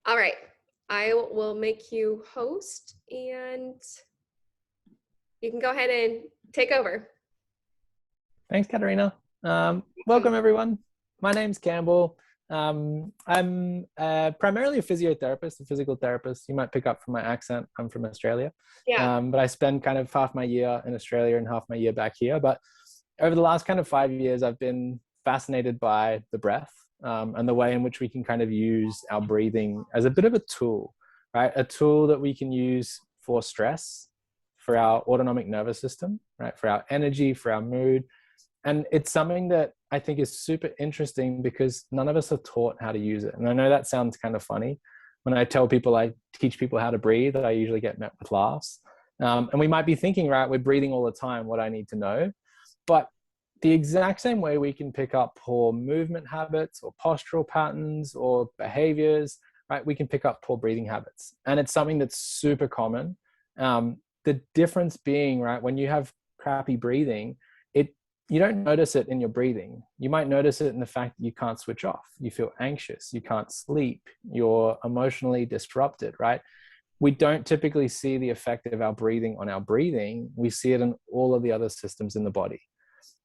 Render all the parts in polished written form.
All right. I will make you host and you can go ahead and take over. Thanks, Katerina. Welcome, everyone. My name's Campbell. I'm primarily a physiotherapist, a physical therapist. You might pick up from my accent. I'm from Australia. Yeah. But I spend kind of half my year in Australia and half my year back here. But over the last kind of 5 years, I've been fascinated by the breath and the way in which we can kind of use our breathing as a bit of a tool, right? A tool that we can use for stress, for our autonomic nervous system, right? For our energy, for our mood. And it's something that I think is super interesting because none of us are taught how to use it. And I know that sounds kind of funny. When I tell people I teach people how to breathe, I usually get met with laughs. And we might be thinking, right, we're breathing all the time, what I need to know. But the exact same way we can pick up poor movement habits or postural patterns or behaviors, right, we can pick up poor breathing habits. And it's something that's super common. The difference being, right, when you have crappy breathing, you don't notice it in your breathing. You might notice it in the fact that you can't switch off. You feel anxious, you can't sleep, you're emotionally disrupted, right? We don't typically see the effect of our breathing on our breathing. We see it in all of the other systems in the body.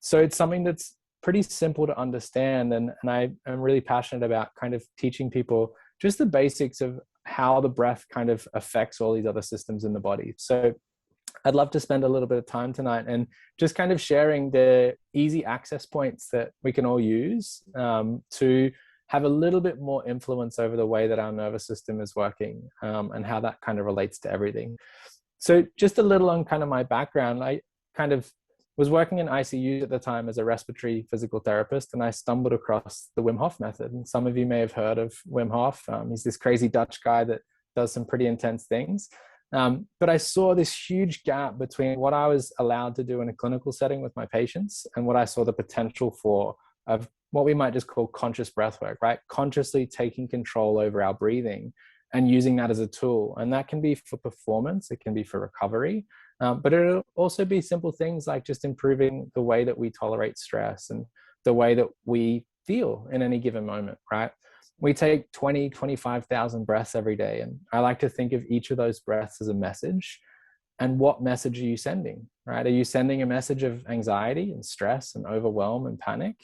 So it's something that's pretty simple to understand. And I am really passionate about kind of teaching people just the basics of how the breath kind of affects all these other systems in the body. So I'd love to spend a little bit of time tonight and just kind of sharing the easy access points that we can all use to have a little bit more influence over the way that our nervous system is working and how that kind of relates to everything. So just a little on kind of my background. I kind of was working in ICU at the time as a respiratory physical therapist, and I stumbled across the Wim Hof method. And some of you may have heard of Wim Hof. He's this crazy Dutch guy that does some pretty intense things. But I saw this huge gap between what I was allowed to do in a clinical setting with my patients and what I saw the potential for of what we might just call conscious breath work, right? Consciously taking control over our breathing and using that as a tool. And that can be for performance, it can be for recovery, but it'll also be simple things like just improving the way that we tolerate stress and the way that we feel in any given moment, right? We take 20, 25,000 breaths every day. And I like to think of each of those breaths as a message. And what message are you sending, right? Are you sending a message of anxiety and stress and overwhelm and panic?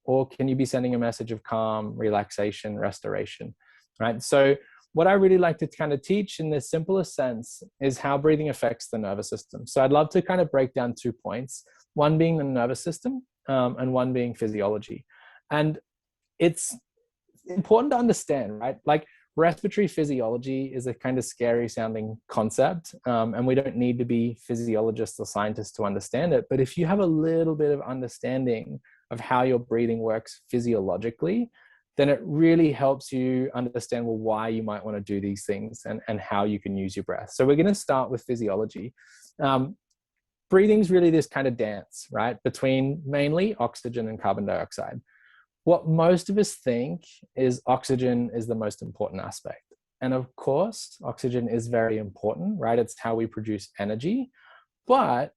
Or can you be sending a message of calm, relaxation, restoration, right? So what I really like to kind of teach in the simplest sense is how breathing affects the nervous system. So I'd love to kind of break down 2 points, one being the nervous system and one being physiology. And it's important to understand, right? Like respiratory physiology is a kind of scary sounding concept, and we don't need to be physiologists or scientists to understand it. But if you have a little bit of understanding of how your breathing works physiologically, then it really helps you understand, well, why you might want to do these things and how you can use your breath. So we're going to start with physiology. Breathing is really this kind of dance, right, between mainly oxygen and carbon dioxide. What most of us think is oxygen is the most important aspect. And of course, oxygen is very important, right? It's how we produce energy. But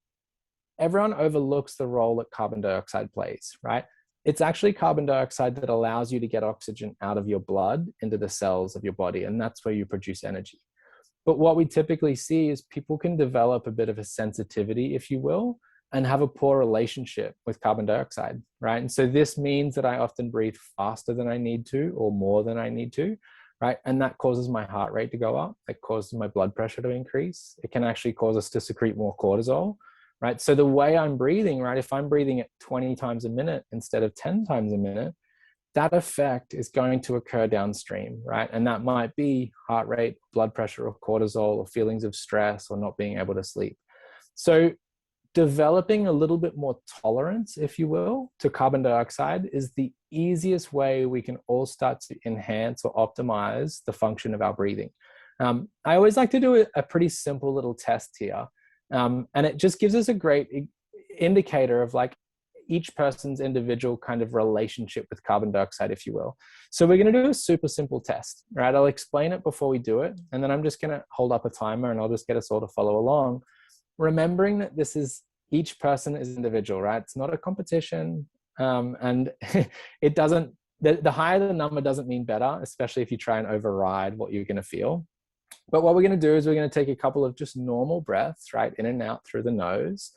everyone overlooks the role that carbon dioxide plays, right? It's actually carbon dioxide that allows you to get oxygen out of your blood into the cells of your body. And that's where you produce energy. But what we typically see is people can develop a bit of a sensitivity, if you will, and have a poor relationship with carbon dioxide, right? And so this means that I often breathe faster than I need to or more than I need to, right? And that causes my heart rate to go up. It causes my blood pressure to increase. It can actually cause us to secrete more cortisol, right? So the way I'm breathing, right, if I'm breathing at 20 times a minute instead of 10 times a minute, that effect is going to occur downstream, right? And that might be heart rate, blood pressure, or cortisol, or feelings of stress, or not being able to sleep. So developing a little bit more tolerance, if you will, to carbon dioxide is the easiest way we can all start to enhance or optimize the function of our breathing. I always like to do a pretty simple little test here. And it just gives us a great indicator of like each person's individual kind of relationship with carbon dioxide, if you will. So we're going to do a super simple test, right? I'll explain it before we do it. And then I'm just going to hold up a timer and I'll just get us all to follow along. Remembering that this is, each person is individual, right? It's not a competition. And it doesn't The higher the number doesn't mean better, especially if you try and override what you're going to feel. But what we're going to do is we're going to take a couple of just normal breaths, right? In and out through the nose.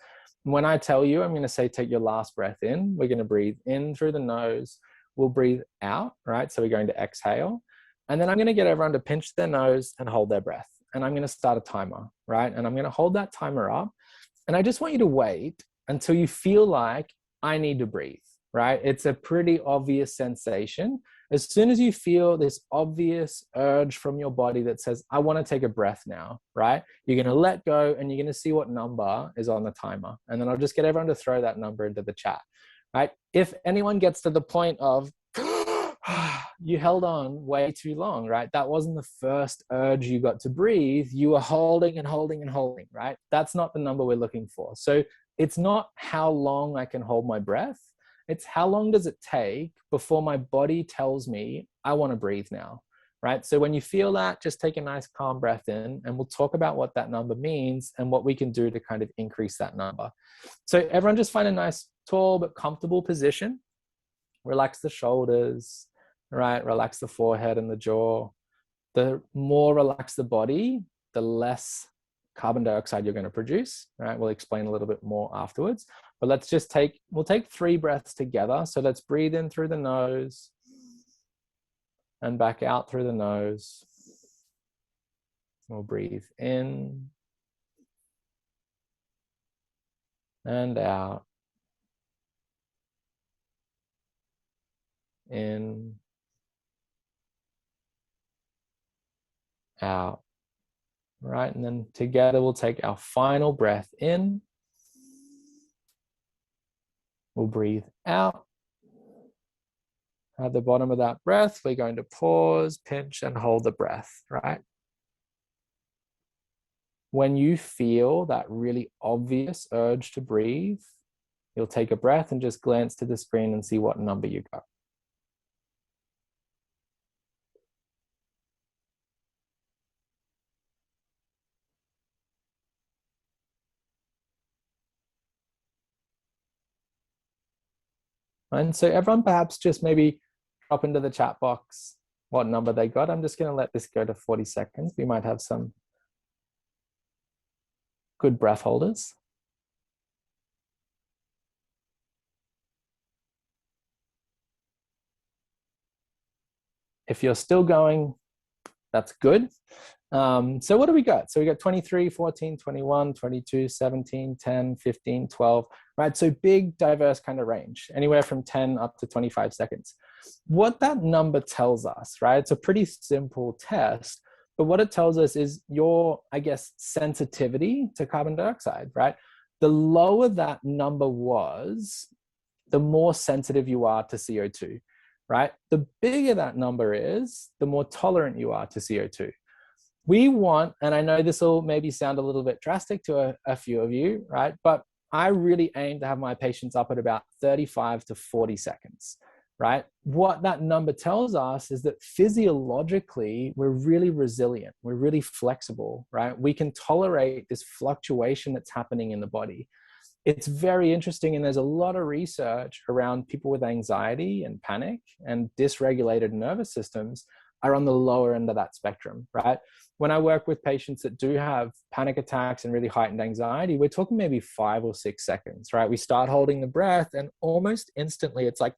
When I tell you, I'm going to say, take your last breath in. We're going to breathe in through the nose. We'll breathe out, right? So we're going to exhale. And then I'm going to get everyone to pinch their nose and hold their breath. And I'm going to start a timer, right? And I'm going to hold that timer up. And I just want you to wait until you feel like I need to breathe, right? It's a pretty obvious sensation. As soon as you feel this obvious urge from your body that says, I want to take a breath now, right? You're going to let go and you're going to see what number is on the timer. And then I'll just get everyone to throw that number into the chat, right? If anyone gets to the point of, you held on way too long, right? That wasn't the first urge you got to breathe. You were holding and holding and holding, right? That's not the number we're looking for. So it's not how long I can hold my breath. It's how long does it take before my body tells me I want to breathe now, right? So when you feel that, just take a nice calm breath in, and we'll talk about what that number means and what we can do to kind of increase that number. So everyone just find a nice tall but comfortable position. Relax the shoulders, right? Relax the forehead and the jaw. The more relaxed the body, the less carbon dioxide you're going to produce, right? We'll explain a little bit more afterwards, but let's just we'll take 3 breaths together. So let's breathe in through the nose and back out through the nose. We'll breathe in and out. In, out. Right, and then together we'll take our final breath in. We'll breathe out. At the bottom of that breath, we're going to pause, pinch, and hold the breath, right? When you feel that really obvious urge to breathe, you'll take a breath and just glance to the screen and see what number you got. And so everyone perhaps just maybe drop into the chat box what number they got. I'm just going to let this go to 40 seconds. We might have some good breath holders. If you're still going, that's good. So what do we got? So we got 23, 14, 21, 22, 17, 10, 15, 12, right? So big, diverse kind of range, anywhere from 10 up to 25 seconds. What that number tells us, right? It's a pretty simple test, but what it tells us is your, I guess, sensitivity to carbon dioxide, right? The lower that number was, the more sensitive you are to CO2, right? The bigger that number is, the more tolerant you are to CO2. We want, and I know this will maybe sound a little bit drastic to a few of you, right? But I really aim to have my patients up at about 35 to 40 seconds, right? What that number tells us is that physiologically, we're really resilient. We're really flexible, right? We can tolerate this fluctuation that's happening in the body. It's very interesting, and there's a lot of research around people with anxiety and panic and dysregulated nervous systems are on the lower end of that spectrum, right? When I work with patients that do have panic attacks and really heightened anxiety, we're talking maybe 5 or 6 seconds, right? We start holding the breath and almost instantly it's like,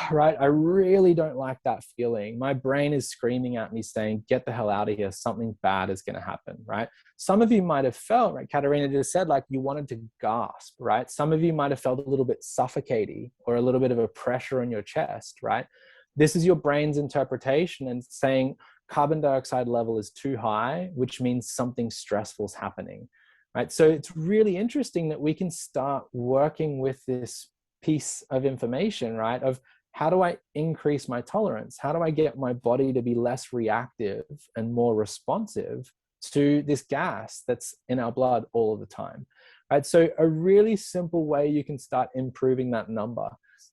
right? I really don't like that feeling. My brain is screaming at me saying, get the hell out of here. Something bad is going to happen, right? Some of you might have felt, right? Katarina just said, like you wanted to gasp, right? Some of you might have felt a little bit suffocating or a little bit of a pressure on your chest, right? This is your brain's interpretation and saying carbon dioxide level is too high, which means something stressful is happening, right? So it's really interesting that we can start working with this piece of information, right? Of how do I increase my tolerance? How do I get my body to be less reactive and more responsive to this gas that's in our blood all of the time, right? So a really simple way you can start improving that number.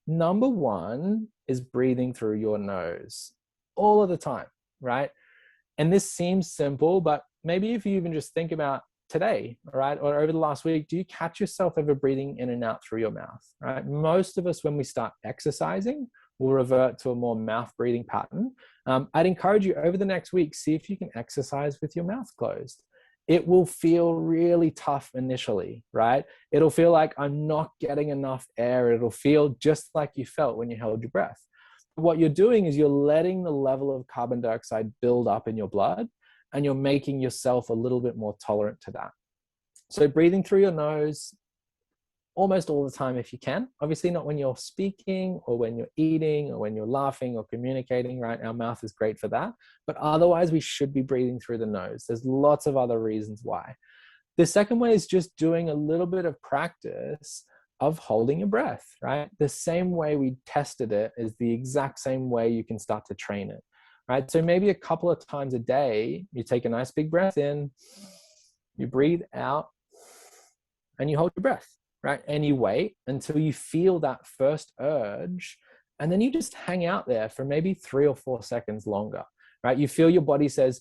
Number 1 is breathing through your nose all of the time, right? And this seems simple, but maybe if you even just think about today, right, or over the last week, do you catch yourself ever breathing in and out through your mouth, right? Most of us, when we start exercising, we'll revert to a more mouth breathing pattern. I'd encourage you over the next week, see if you can exercise with your mouth closed. It will feel really tough initially, right? It'll feel like I'm not getting enough air. It'll feel just like you felt when you held your breath. What you're doing is you're letting the level of carbon dioxide build up in your blood, and you're making yourself a little bit more tolerant to that. So breathing through your nose almost all the time if you can. Obviously not when you're speaking or when you're eating or when you're laughing or communicating, right? Our mouth is great for that. But otherwise, we should be breathing through the nose. There's lots of other reasons why. The second way is just doing a little bit of practice of holding your breath, right? The same way we tested it is the exact same way you can start to train it, right? So maybe a couple of times a day, you take a nice big breath in, you breathe out, and you hold your breath, right? And you wait until you feel that first urge, and then you just hang out there for maybe 3 or 4 seconds longer, right? You feel your body says,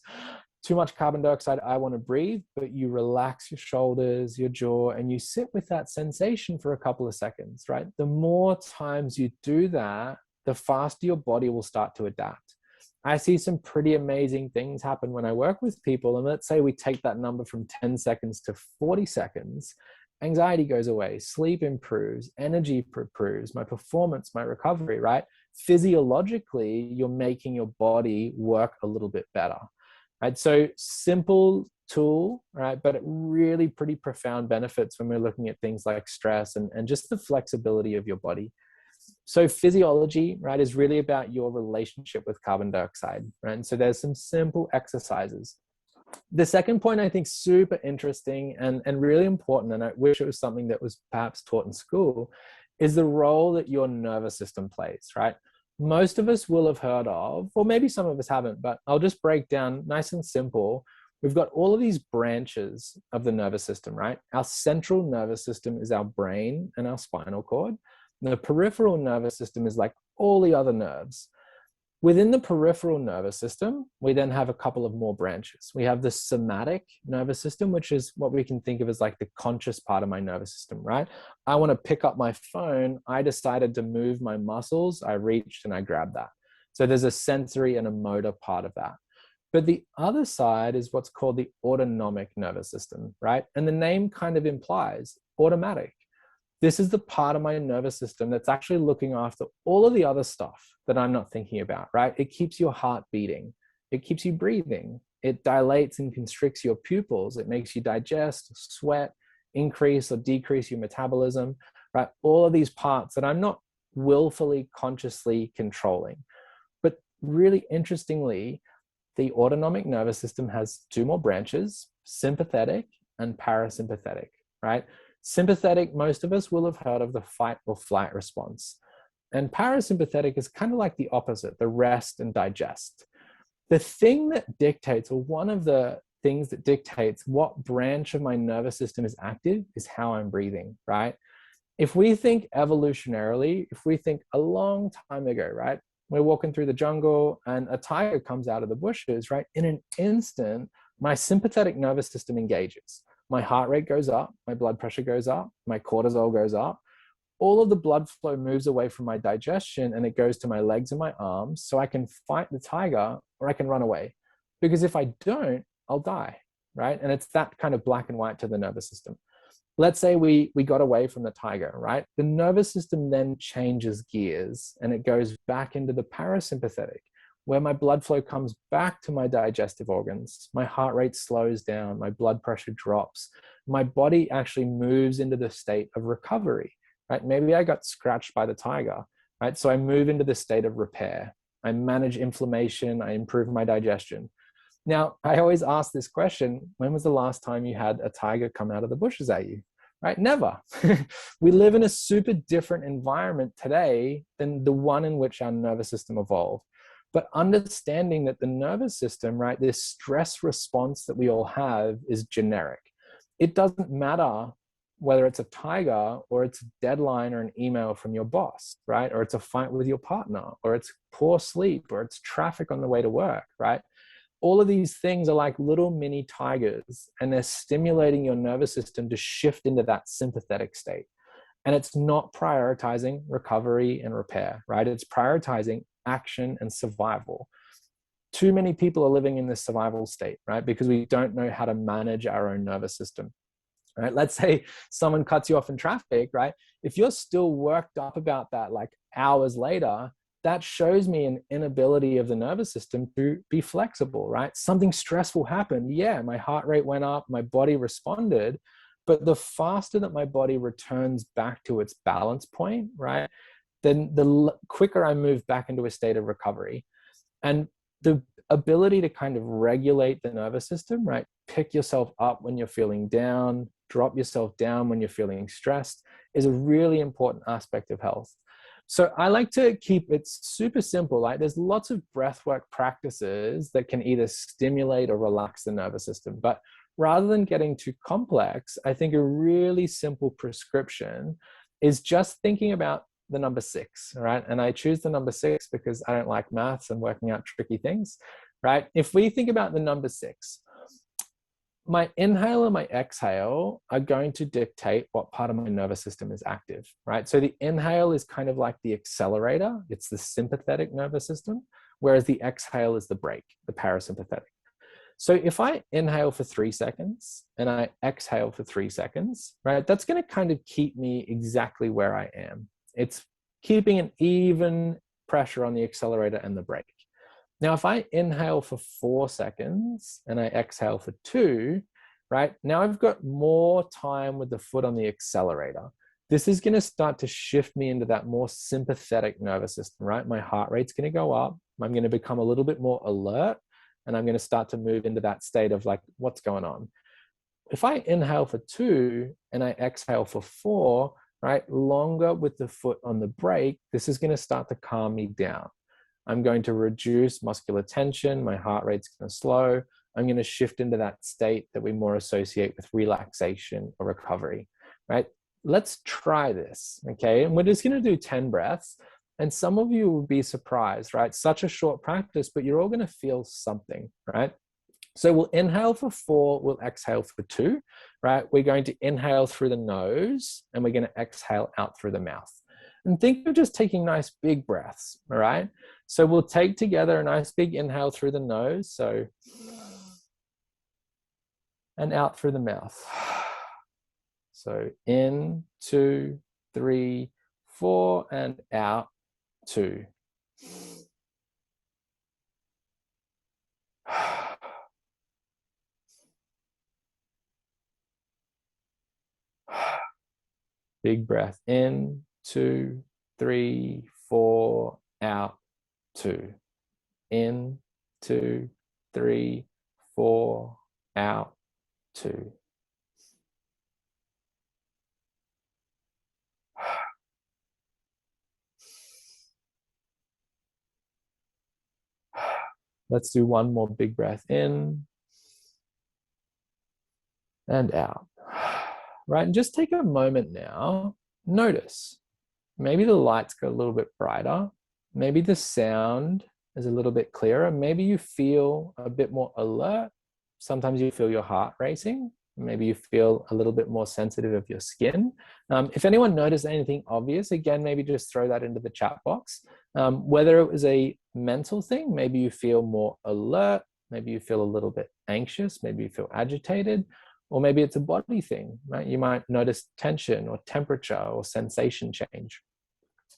too much carbon dioxide, I want to breathe, but you relax your shoulders, your jaw, and you sit with that sensation for a couple of seconds, right? The more times you do that, the faster your body will start to adapt. I see some pretty amazing things happen when I work with people, and let's say we take that number from 10 seconds to 40 seconds, anxiety goes away, sleep improves, energy improves, my performance, my recovery, right? Physiologically, you're making your body work a little bit better, right? So simple tool, right? But really pretty profound benefits when we're looking at things like stress and just the flexibility of your body. So physiology, right, is really about your relationship with carbon dioxide, right? And so there's some simple exercises. The second point I think super interesting and really important, and I wish it was something that was perhaps taught in school, is the role that your nervous system plays, right? Most of us will have heard of, or maybe some of us haven't, but I'll just break down nice and simple. We've got all of these branches of the nervous system, right? Our central nervous system is our brain and our spinal cord. The peripheral nervous system is like all the other nerves. Within the peripheral nervous system, we then have a couple of more branches. We have the somatic nervous system, which is what we can think of as like the conscious part of my nervous system, right? I want to pick up my phone. I decided to move my muscles. I reached and I grabbed that. So there's a sensory and a motor part of that. But the other side is what's called the autonomic nervous system, right? And the name kind of implies automatic. This is the part of my nervous system that's actually looking after all of the other stuff that I'm not thinking about, right? It keeps your heart beating. It keeps you breathing. It dilates and constricts your pupils. It makes you digest, sweat, increase or decrease your metabolism, right? All of these parts that I'm not willfully, consciously controlling. But really interestingly, the autonomic nervous system has 2 more branches, sympathetic and parasympathetic, right? Sympathetic, most of us will have heard of the fight or flight response. And parasympathetic is kind of like the opposite, the rest and digest. The thing that dictates, or one of the things that dictates what branch of my nervous system is active is how I'm breathing, right? If we think evolutionarily, if we think a long time ago, right? We're walking through the jungle and a tiger comes out of the bushes, right? In an instant, my sympathetic nervous system engages. My heart rate goes up, my blood pressure goes up, my cortisol goes up. All of the blood flow moves away from my digestion and it goes to my legs and my arms so I can fight the tiger or I can run away. Because if I don't, I'll die, right? And it's that kind of black and white to the nervous system. Let's say we got away from the tiger, right? The nervous system then changes gears and it goes back into the parasympathetic, where my blood flow comes back to my digestive organs, my heart rate slows down, my blood pressure drops, my body actually moves into the state of recovery, right? Maybe I got scratched by the tiger, right? So I move into the state of repair. I manage inflammation, I improve my digestion. Now, I always ask this question, when was the last time you had a tiger come out of the bushes at you? Right? Never. We live in a super different environment today than the one in which our nervous system evolved. But understanding that the nervous system, right, this stress response that we all have is generic. It doesn't matter whether it's a tiger or it's a deadline or an email from your boss, right? Or it's a fight with your partner, or it's poor sleep, or it's traffic on the way to work, right? All of these things are like little mini tigers and they're stimulating your nervous system to shift into that sympathetic state. And it's not prioritizing recovery and repair, right? It's prioritizing action and survival. Too many people are living in this survival state, right? Because we don't know how to manage our own nervous system, right? Let's say someone cuts you off in traffic, right? If you're still worked up about that like hours later, that shows me an inability of the nervous system to be flexible, right? Something stressful happened. Yeah, my heart rate went up, my body responded, but the faster that my body returns back to its balance point, right, then the quicker I move back into a state of recovery. And the ability to kind of regulate the nervous system, right? Pick yourself up when you're feeling down, drop yourself down when you're feeling stressed, is a really important aspect of health. So I like to keep it super simple. Like there's lots of breathwork practices that can either stimulate or relax the nervous system. But rather than getting too complex, I think a really simple prescription is just thinking about the number 6, right? And I choose the number 6 because I don't like maths and working out tricky things, right? If we think about the number 6, my inhale and my exhale are going to dictate what part of my nervous system is active, right? So the inhale is kind of like the accelerator. It's the sympathetic nervous system, whereas the exhale is the brake, the parasympathetic. So if I inhale for 3 seconds and I exhale for 3 seconds, right, that's going to kind of keep me exactly where I am. It's keeping an even pressure on the accelerator and the brake. Now, if I inhale for 4 seconds and I exhale for 2, right, now I've got more time with the foot on the accelerator. This is going to start to shift me into that more sympathetic nervous system, right? My heart rate's going to go up. I'm going to become a little bit more alert. And I'm going to start to move into that state of like, what's going on? If I inhale for 2 and I exhale for 4, right, longer with the foot on the brake, this is going to start to calm me down. I'm going to reduce muscular tension. My heart rate's going to slow. I'm going to shift into that state that we more associate with relaxation or recovery, right? Let's try this, okay? And we're just going to do 10 breaths. And some of you will be surprised, right? Such a short practice, but you're all going to feel something, right? So we'll inhale for 4, we'll exhale for 2, right? We're going to inhale through the nose and we're going to exhale out through the mouth. And think of just taking nice big breaths, all right? So we'll take together a nice big inhale through the nose, so, and out through the mouth. So in, 2, 3, 4, and out, 2. Big breath in, 2, 3, 4, out, 2. In, 2, 3, 4, out, 2. Let's do one more big breath in and out. Right, and just take a moment now. Notice, maybe the lights got a little bit brighter. Maybe the sound is a little bit clearer. Maybe you feel a bit more alert. Sometimes you feel your heart racing. Maybe you feel a little bit more sensitive of your skin. If anyone noticed anything obvious, again, maybe just throw that into the chat box. Whether it was a mental thing, maybe you feel more alert, maybe you feel a little bit anxious, maybe you feel agitated, or maybe it's a body thing, right? You might notice tension or temperature or sensation change.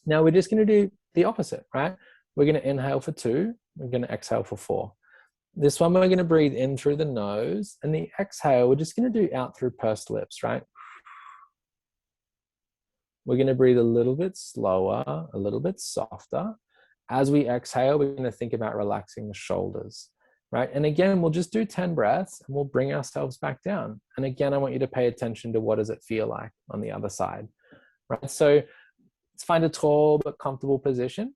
Now we're just going to do the opposite, right? We're going to inhale for 2, we're going to exhale for 4. This one we're going to breathe in through the nose, and the exhale we're just going to do out through pursed lips, right? We're going to breathe a little bit slower, a little bit softer. As we exhale, we're going to think about relaxing the shoulders, right? And again, we'll just do 10 breaths and we'll bring ourselves back down. And again, I want you to pay attention to what does it feel like on the other side, right? So let's find a tall but comfortable position.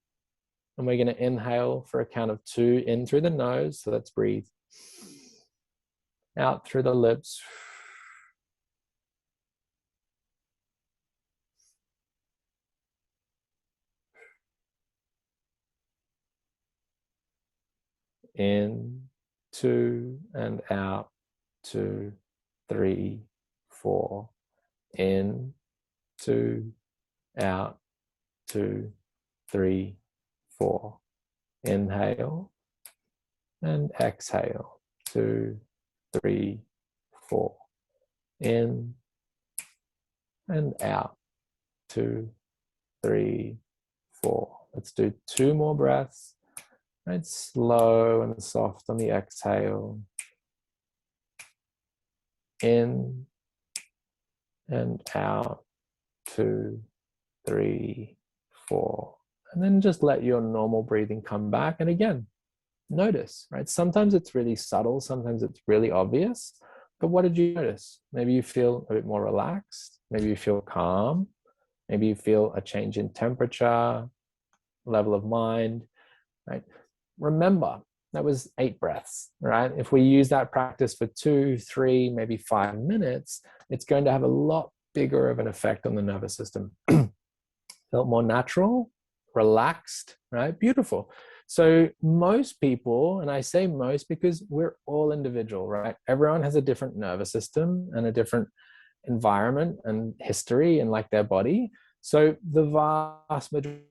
And we're going to inhale for a count of 2 in through the nose. So let's breathe out through the lips. In, 2, and out, 2, 3, 4. In, 2, out, 2, 3, 4. Inhale and exhale, 2, 3, 4. In and out, 2, 3, 4. Let's do 2 more breaths. Right, slow and soft on the exhale. In and out, 2, 3, 4. And then just let your normal breathing come back. And again, notice, right? Sometimes it's really subtle, sometimes it's really obvious. But what did you notice? Maybe you feel a bit more relaxed. Maybe you feel calm. Maybe you feel a change in temperature, level of mind, right? Remember, that was 8 breaths, right? If we use that practice for 2, 3, maybe 5 minutes, it's going to have a lot bigger of an effect on the nervous system. Felt more natural, relaxed, right? Beautiful. So most people, and I say most because we're all individual, right? Everyone has a different nervous system and a different environment and history and like their body. So the vast majority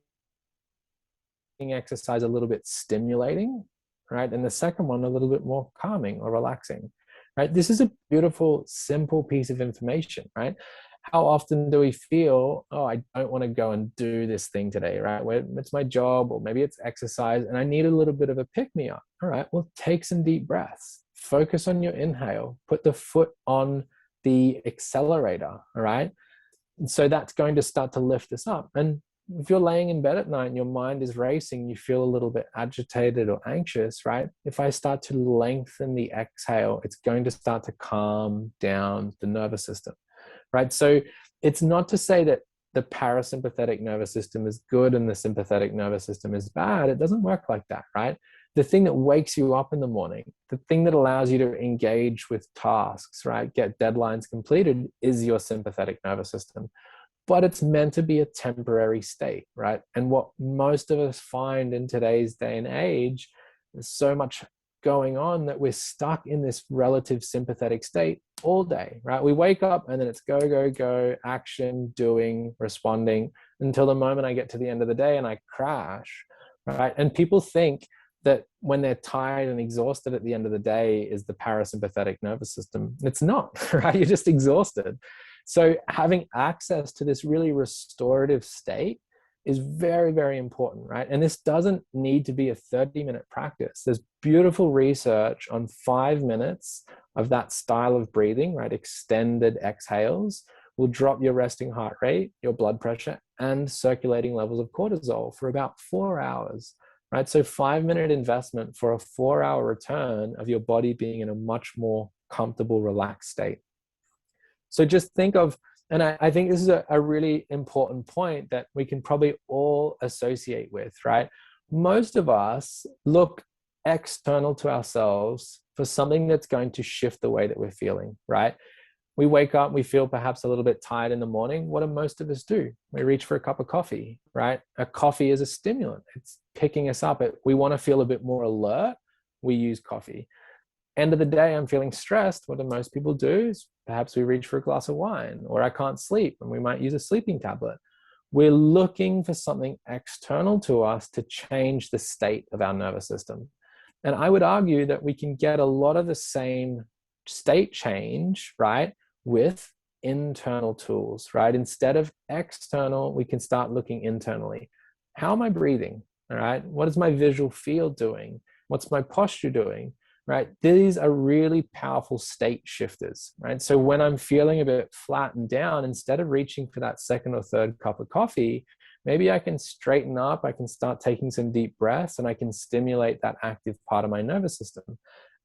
exercise a little bit stimulating, right? And the second one a little bit more calming or relaxing, right? This is a beautiful, simple piece of information, right? How often do we feel, oh, I don't want to go and do this thing today, right? Where it's my job or maybe it's exercise and I need a little bit of a pick-me-up. All right, well, take some deep breaths. Focus on your inhale. Put the foot on the accelerator, all right? And so that's going to start to lift us up. And if you're laying in bed at night and your mind is racing, you feel a little bit agitated or anxious, right? If I start to lengthen the exhale, it's going to start to calm down the nervous system, right? So it's not to say that the parasympathetic nervous system is good and the sympathetic nervous system is bad. It doesn't work like that, right? The thing that wakes you up in the morning, the thing that allows you to engage with tasks, right? Get deadlines completed is your sympathetic nervous system. But it's meant to be a temporary state, right? And what most of us find in today's day and age, there's so much going on that we're stuck in this relative sympathetic state all day, right? We wake up and then it's go, go, go, action, doing, responding, until the moment I get to the end of the day and I crash, right? And people think that when they're tired and exhausted at the end of the day is the parasympathetic nervous system. It's not, right? You're just exhausted. So having access to this really restorative state is very, very important, right? And this doesn't need to be a 30-minute practice. There's beautiful research on 5 minutes of that style of breathing, right? Extended exhales will drop your resting heart rate, your blood pressure, and circulating levels of cortisol for about 4 hours, right? So 5-minute investment for a 4-hour return of your body being in a much more comfortable, relaxed state. So just think of, and I think this is a really important point that we can probably all associate with, right? Most of us look external to ourselves for something that's going to shift the way that we're feeling, right? We wake up, we feel perhaps a little bit tired in the morning. What do most of us do? We reach for a cup of coffee, right? A coffee is a stimulant. It's picking us up. We want to feel a bit more alert. We use coffee. End of the day, I'm feeling stressed. What do most people do? Is perhaps we reach for a glass of wine, or I can't sleep and we might use a sleeping tablet. We're looking for something external to us to change the state of our nervous system. And I would argue that we can get a lot of the same state change, right, with internal tools, right? Instead of external, we can start looking internally. How am I breathing? All right. What is my visual field doing? What's my posture doing? Right? These are really powerful state shifters, right? So when I'm feeling a bit flat and down, instead of reaching for that second or third cup of coffee, maybe I can straighten up, I can start taking some deep breaths, and I can stimulate that active part of my nervous system.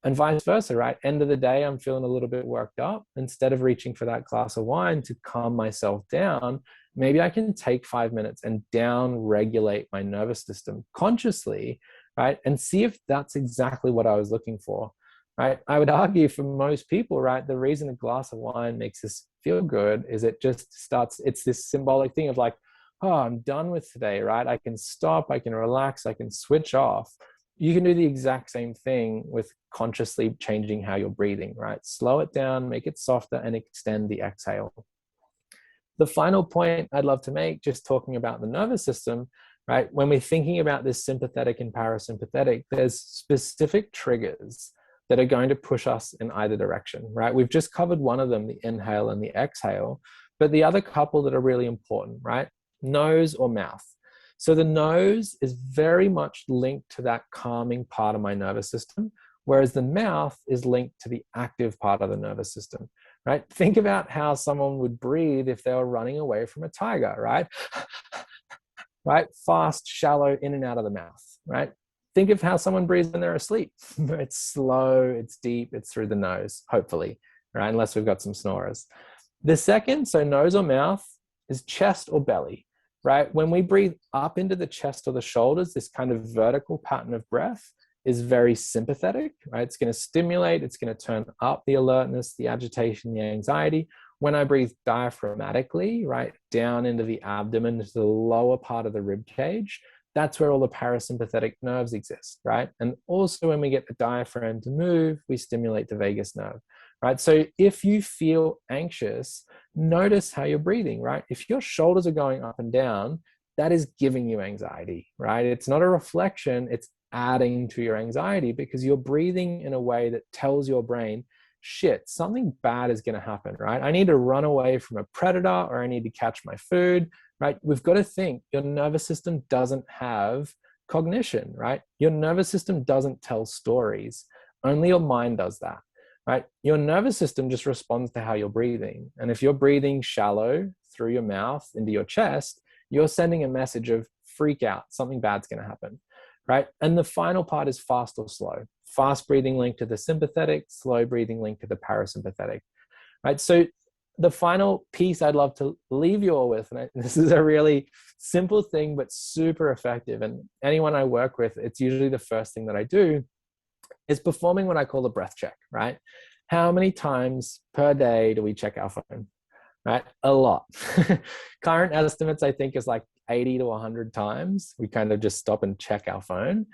And vice versa, right? End of the day, I'm feeling a little bit worked up. Instead of reaching for that glass of wine to calm myself down, maybe I can take 5 minutes and down regulate my nervous system consciously, right? And see if that's exactly what I was looking for, right? I would argue for most people, right, the reason a glass of wine makes us feel good is it just starts, it's this symbolic thing of like, oh, I'm done with today, right? I can stop, I can relax, I can switch off. You can do the exact same thing with consciously changing how you're breathing, right? Slow it down, make it softer, and extend the exhale. The final point I'd love to make, just talking about the nervous system, right? When we're thinking about this sympathetic and parasympathetic, there's specific triggers that are going to push us in either direction, right? We've just covered one of them, the inhale and the exhale, but the other couple that are really important, right? Nose or mouth. So the nose is very much linked to that calming part of my nervous system, whereas the mouth is linked to the active part of the nervous system, right? Think about how someone would breathe if they were running away from a tiger, right? Right? Fast, shallow, in and out of the mouth, right? Think of how someone breathes when they're asleep. It's slow, it's deep, it's through the nose, hopefully, right? Unless we've got some snorers. The second, so nose or mouth, is chest or belly, right? When we breathe up into the chest or the shoulders, this kind of vertical pattern of breath is very sympathetic, right? It's going to stimulate, it's going to turn up the alertness, the agitation, the anxiety. When I breathe diaphragmatically, right, down into the abdomen, to the lower part of the rib cage, that's where all the parasympathetic nerves exist, right? And also when we get the diaphragm to move, we stimulate the vagus nerve, right? So if you feel anxious, notice how you're breathing, right? If your shoulders are going up and down, that is giving you anxiety, right? It's not a reflection, it's adding to your anxiety because you're breathing in a way that tells your brain, shit, something bad is going to happen, right? I need to run away from a predator or I need to catch my food, right? We've got to think your nervous system doesn't have cognition, right? Your nervous system doesn't tell stories. Only your mind does that, right? Your nervous system just responds to how you're breathing. And if you're breathing shallow through your mouth into your chest, you're sending a message of freak out, something bad's going to happen, right? And the final part is fast or slow. Fast breathing linked to the sympathetic, slow breathing linked to the parasympathetic, right? So the final piece I'd love to leave you all with, and this is a really simple thing, but super effective. And anyone I work with, it's usually the first thing that I do, is performing what I call a breath check, right? How many times per day do we check our phone, right? A lot. Current estimates, I think, is like 80 to 100 times. We kind of just stop and check our phone.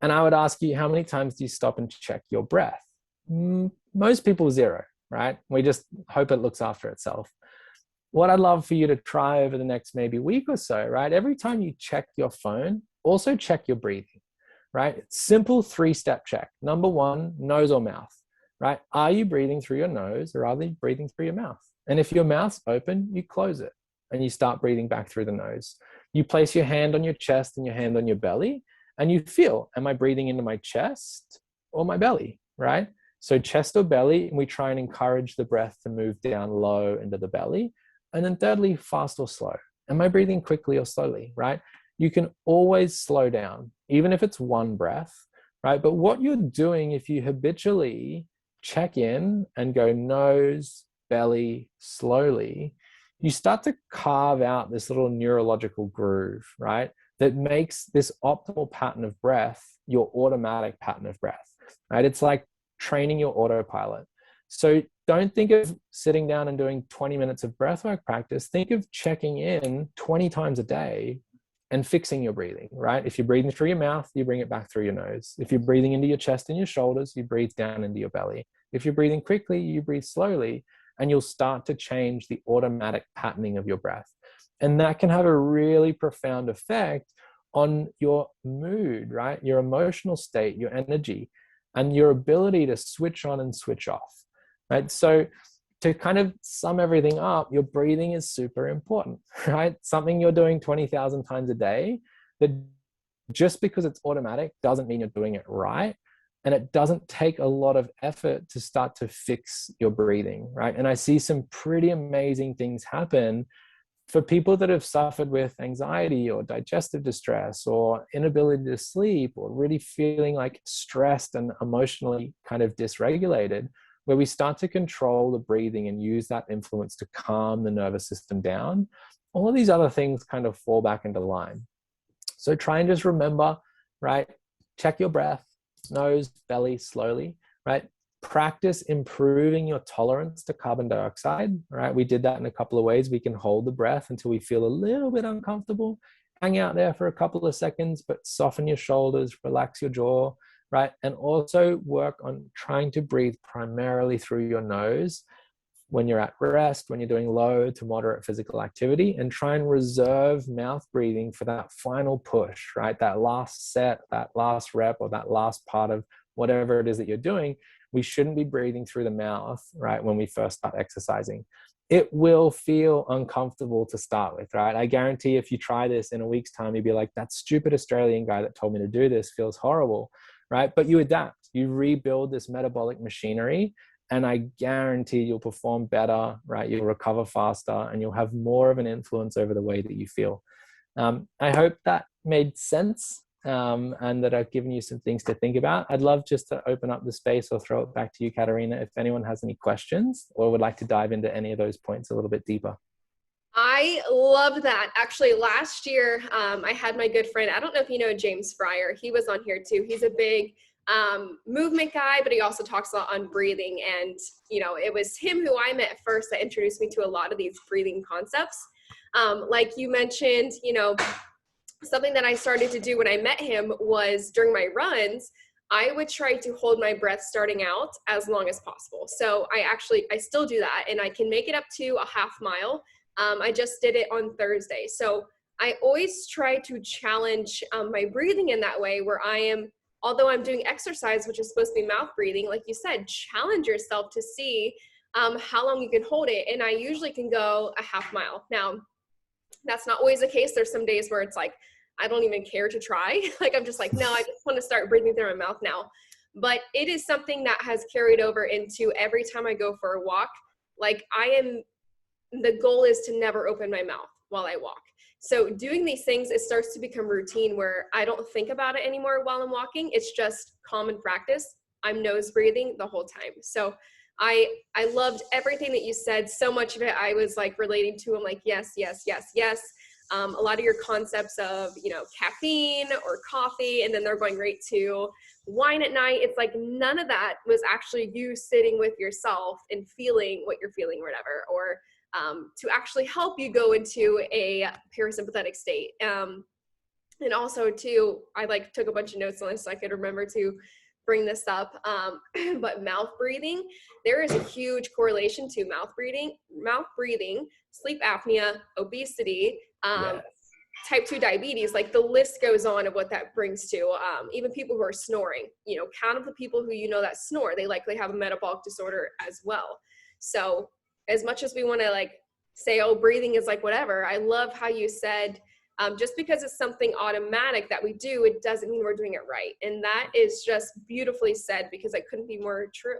And I would ask you, how many times do you stop and check your breath? Most people, 0, right? We just hope it looks after itself. What I'd love for you to try over the next maybe week or so, right? Every time you check your phone, also check your breathing, right? Simple 3-step check. Number 1, nose or mouth, right? Are you breathing through your nose or are you breathing through your mouth? And if your mouth's open, you close it and you start breathing back through the nose. You place your hand on your chest and your hand on your belly and you feel, am I breathing into my chest or my belly, right? So chest or belly, and we try and encourage the breath to move down low into the belly. And then thirdly, fast or slow. Am I breathing quickly or slowly, right? You can always slow down, even if it's one breath, right? But what you're doing, if you habitually check in and go nose, belly, slowly, you start to carve out this little neurological groove, right? That makes this optimal pattern of breath your automatic pattern of breath, right? It's like training your autopilot. So don't think of sitting down and doing 20 minutes of breathwork practice. Think of checking in 20 times a day and fixing your breathing, right? If you're breathing through your mouth, you bring it back through your nose. If you're breathing into your chest and your shoulders, you breathe down into your belly. If you're breathing quickly, you breathe slowly, and you'll start to change the automatic patterning of your breath. And that can have a really profound effect on your mood, right? Your emotional state, your energy, and your ability to switch on and switch off, right? So to kind of sum everything up, your breathing is super important, right? Something you're doing 20,000 times a day, that just because it's automatic doesn't mean you're doing it right. And it doesn't take a lot of effort to start to fix your breathing, right? And I see some pretty amazing things happen for people that have suffered with anxiety or digestive distress or inability to sleep or really feeling like stressed and emotionally kind of dysregulated, where we start to control the breathing and use that influence to calm the nervous system down. All of these other things kind of fall back into line. So try and just remember, right? Check your breath, nose, belly, slowly, right? Practice improving your tolerance to carbon dioxide, right? We did that in a couple of ways. We can hold the breath until we feel a little bit uncomfortable, hang out there for a couple of seconds, but soften your shoulders, relax your jaw, right? And also work on trying to breathe primarily through your nose when you're at rest, when you're doing low to moderate physical activity, and try and reserve mouth breathing for that final push, right? That last set, that last rep, or that last part of whatever it is that you're doing. We shouldn't be breathing through the mouth, right, when we first start exercising. It will feel uncomfortable to start with, right? I guarantee if you try this in a week's time, you'd be like, that stupid Australian guy that told me to do this feels horrible, right? But you adapt, you rebuild this metabolic machinery, and I guarantee you'll perform better, right? You'll recover faster, and you'll have more of an influence over the way that you feel. I hope that made sense, and that I've given you some things to think about. I'd love just to open up the space or throw it back to you, Katerina, if anyone has any questions or would like to dive into any of those points a little bit deeper. I love that. Actually, last year, I had my good friend, I don't know if you know James Fryer, he was on here too. He's a big movement guy, but he also talks a lot on breathing. And, you know, it was him who I met first that introduced me to a lot of these breathing concepts. Like you mentioned, you know, something that I started to do when I met him was during my runs, I would try to hold my breath starting out as long as possible. So I still do that, and I can make it up to a half mile. I just did it on Thursday. So I always try to challenge my breathing in that way, where I am, although I'm doing exercise, which is supposed to be mouth breathing, like you said, challenge yourself to see how long you can hold it. And I usually can go a half mile. Now, that's not always the case. There's some days where it's like, I don't even care to try. Like, I'm just like, no, I just want to start breathing through my mouth now. But it is something that has carried over into every time I go for a walk. Like, the goal is to never open my mouth while I walk. So doing these things, it starts to become routine where I don't think about it anymore while I'm walking. It's just common practice. I'm nose breathing the whole time. So I loved everything that you said. So much of it I was like relating to. I'm like, yes, yes, yes, yes. A lot of your concepts of, you know, caffeine or coffee, and then they're going right to wine at night. It's like none of that was actually you sitting with yourself and feeling what you're feeling or whatever, or to actually help you go into a parasympathetic state. And also too, I like took a bunch of notes on this so I could remember to bring this up. But mouth breathing, there is a huge correlation to mouth breathing, sleep apnea, obesity, Yes. type 2 diabetes, like the list goes on of what that brings to, even people who are snoring, you know, count of the people who, you know, that snore, they likely have a metabolic disorder as well. So as much as we want to like say, oh, breathing is like whatever, I love how you said, just because it's something automatic that we do, it doesn't mean we're doing it right. And that is just beautifully said, because it couldn't be more true.